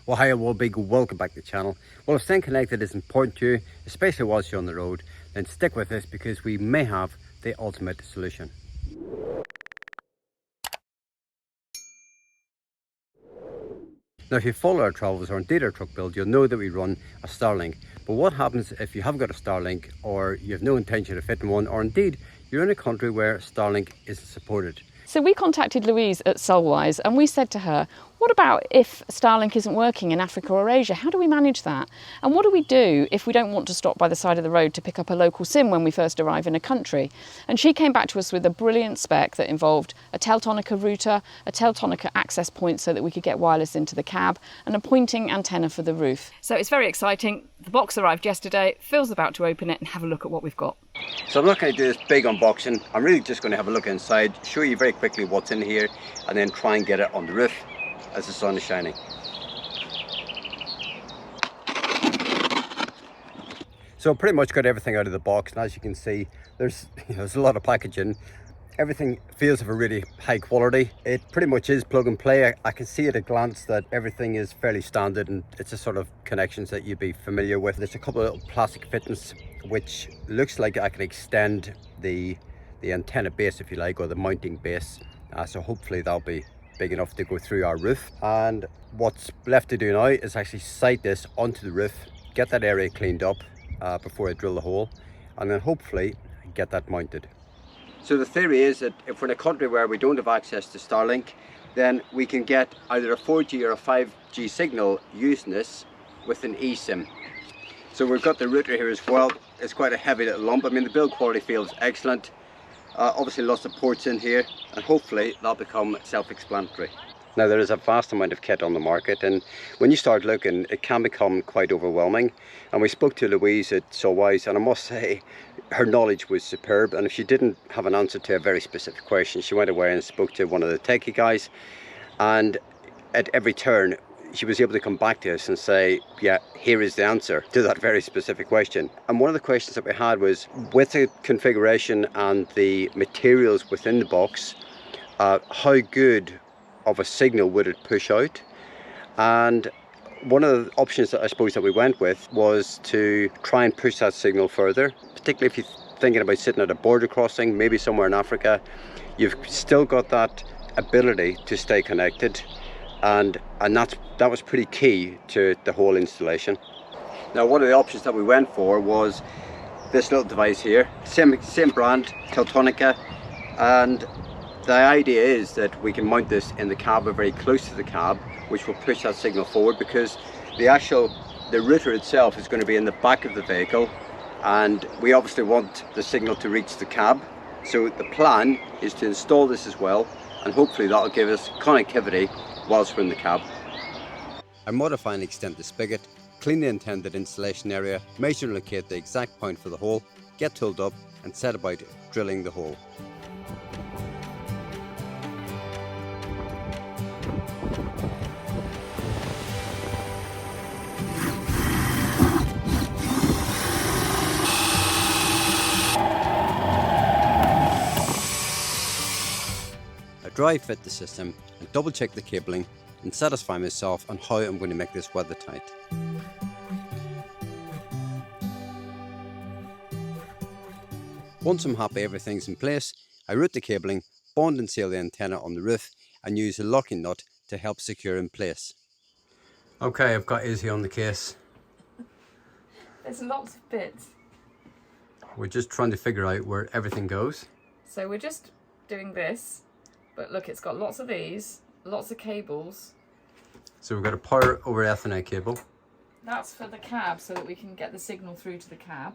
Well, hi, well, big welcome back to the channel. Well, if staying connected is important to you, especially whilst you're on the road, then stick with this because we may have the ultimate solution. Now, if you follow our travels or indeed our truck build, you'll know that we run a Starlink. But what happens if you haven't got a Starlink, or you have no intention of fitting one, or indeed you're in a country where Starlink isn't supported? So we contacted Louise at Solwise and we said to her, what about if Starlink isn't working in Africa or Asia? How do we manage that? And what do we do if we don't want to stop by the side of the road to pick up a local SIM when we first arrive in a country? And she came back to us with a brilliant spec that involved a Teltonika router, a Teltonika access point so that we could get wireless into the cab, and a pointing antenna for the roof. So it's very exciting. The box arrived yesterday. Phil's about to open it and have a look at what we've got. So I'm not going to do this big unboxing. I'm really just going to have a look inside, show you very quickly what's in here, and then try and get it on the roof as the sun is shining. So pretty much got everything out of the box, and as you can see, there's a lot of packaging. Everything feels of a really high quality. It pretty much is plug and play. I can see at a glance that everything is fairly standard, and it's a sort of connections that you'd be familiar with. There's a couple of little plastic fittings which looks like I can extend the antenna base, if you like, or the mounting base. So hopefully that'll be big enough to go through our roof. And what's left to do now is actually sight this onto the roof, get that area cleaned up before I drill the hole, and then hopefully get that mounted. So the theory is that if we're in a country where we don't have access to Starlink, then we can get either a 4G or a 5G signal using this with an eSIM. So we've got the router here as well. It's quite a heavy little lump. I mean, the build quality feels excellent. Obviously lots of ports in here, and hopefully that'll become self-explanatory. Now, there is a vast amount of kit on the market, and when you start looking, it can become quite overwhelming. And we spoke to Louise at Solwise, and I must say her knowledge was superb. And if she didn't have an answer to a very specific question, she went away and spoke to one of the techie guys, and at every turn she was able to come back to us and say, yeah, here is the answer to that very specific question. And one of the questions that we had was, with the configuration and the materials within the box, how good of a signal would it push out? And one of the options that I suppose that we went with was to try and push that signal further, particularly if you're thinking about sitting at a border crossing, maybe somewhere in Africa. You've still got that ability to stay connected, and that was pretty key to the whole installation. Now, one of the options that we went for was this little device here, same brand, Teltonika, and the idea is that we can mount this in the cab or very close to the cab, which will push that signal forward, because the router itself is going to be in the back of the vehicle, and we obviously want the signal to reach the cab. So the plan is to install this as well, and hopefully that'll give us connectivity whilst we're in the cab. I modify and extend the spigot, clean the intended installation area, measure and locate the exact point for the hole, get tooled up and set about drilling the hole. I dry fit the system and double check the cabling and satisfy myself on how I'm going to make this weather tight. Once I'm happy everything's in place, I route the cabling, bond and seal the antenna on the roof, and use a locking nut to help secure in place. Okay, I've got Izzy on the case. There's lots of bits. We're just trying to figure out where everything goes. So we're just doing this, but look, it's got lots of these, lots of cables. So we've got a power over Ethernet cable. That's for the cab so that we can get the signal through to the cab.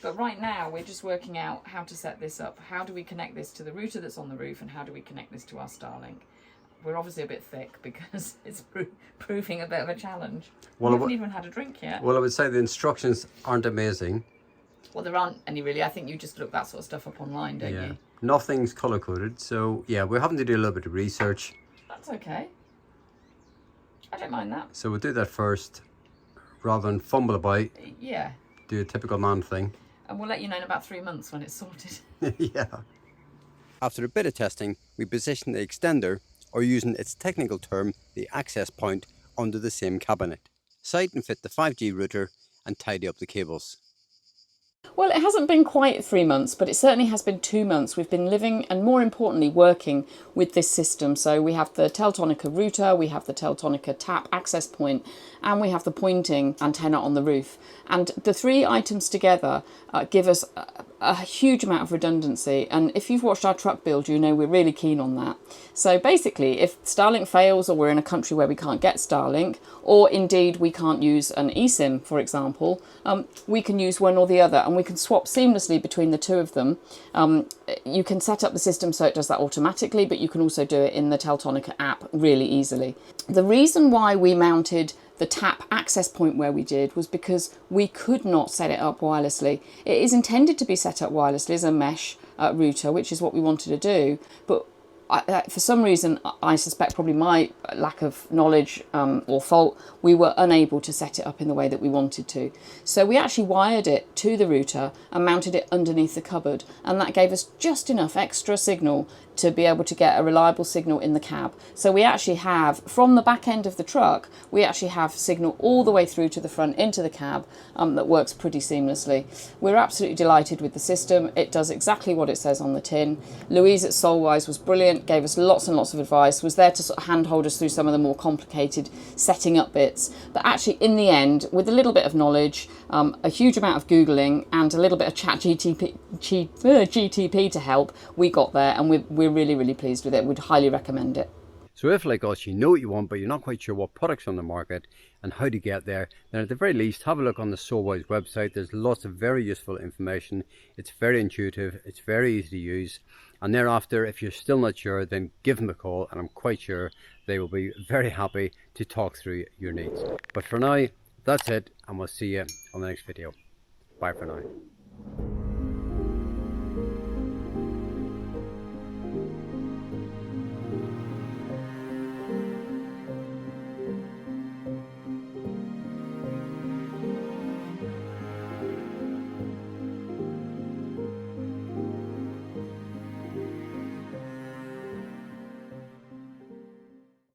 But right now we're just working out how to set this up. How do we connect this to the router that's on the roof, and how do we connect this to our Starlink? We're obviously a bit thick because it's proving a bit of a challenge. Well, we haven't even had a drink yet. Well, I would say the instructions aren't amazing. Well, there aren't any really. I think you just look that sort of stuff up online, don't you? Nothing's colour coded, so yeah, we're having to do a little bit of research. That's okay. I don't mind that. So we'll do that first, rather than fumble about. Yeah. Do a typical man thing. And we'll let you know in about 3 months when it's sorted. Yeah. After a bit of testing, we position the extender, or using its technical term, the access point, under the same cabinet. Site and fit the 5G router and tidy up the cables. Well, it hasn't been quite 3 months, but it certainly has been 2 months. We've been living and, more importantly, working with this system. So we have the Teltonika router, we have the Teltonika TAP Access Point, and we have the Poynting antenna on the roof. And the three items together give us a huge amount of redundancy. And if you've watched our truck build, you know we're really keen on that. So basically, if Starlink fails, or we're in a country where we can't get Starlink, or indeed we can't use an eSIM, for example, we can use one or the other, and we can swap seamlessly between the two of them. You can set up the system so it does that automatically, but you can also do it in the Teltonika app really easily. The reason why we mounted the TAP access point where we did was because we could not set it up wirelessly. It is intended to be set up wirelessly as a mesh router, which is what we wanted to do, but for some reason, I suspect probably my lack of knowledge or fault, we were unable to set it up in the way that we wanted to. So we actually wired it to the router and mounted it underneath the cupboard, and that gave us just enough extra signal to be able to get a reliable signal in the cab. So we actually have, from the back end of the truck, we actually have signal all the way through to the front into the cab that works pretty seamlessly. We're absolutely delighted with the system. It does exactly what it says on the tin. Louise at Solwise was brilliant, gave us lots and lots of advice, was there to sort of handhold us through some of the more complicated setting up bits. But actually, in the end, with a little bit of knowledge, a huge amount of Googling, and a little bit of GTP to help, we got there, and we're really, really pleased with it. We'd highly recommend it. So if, like us, you know what you want, but you're not quite sure what products are on the market and how to get there, then at the very least, have a look on the Solwise website. There's lots of very useful information. It's very intuitive, it's very easy to use. And thereafter, if you're still not sure, then give them a call, and I'm quite sure they will be very happy to talk through your needs. But for now, that's it, and we'll see you on the next video. Bye for now.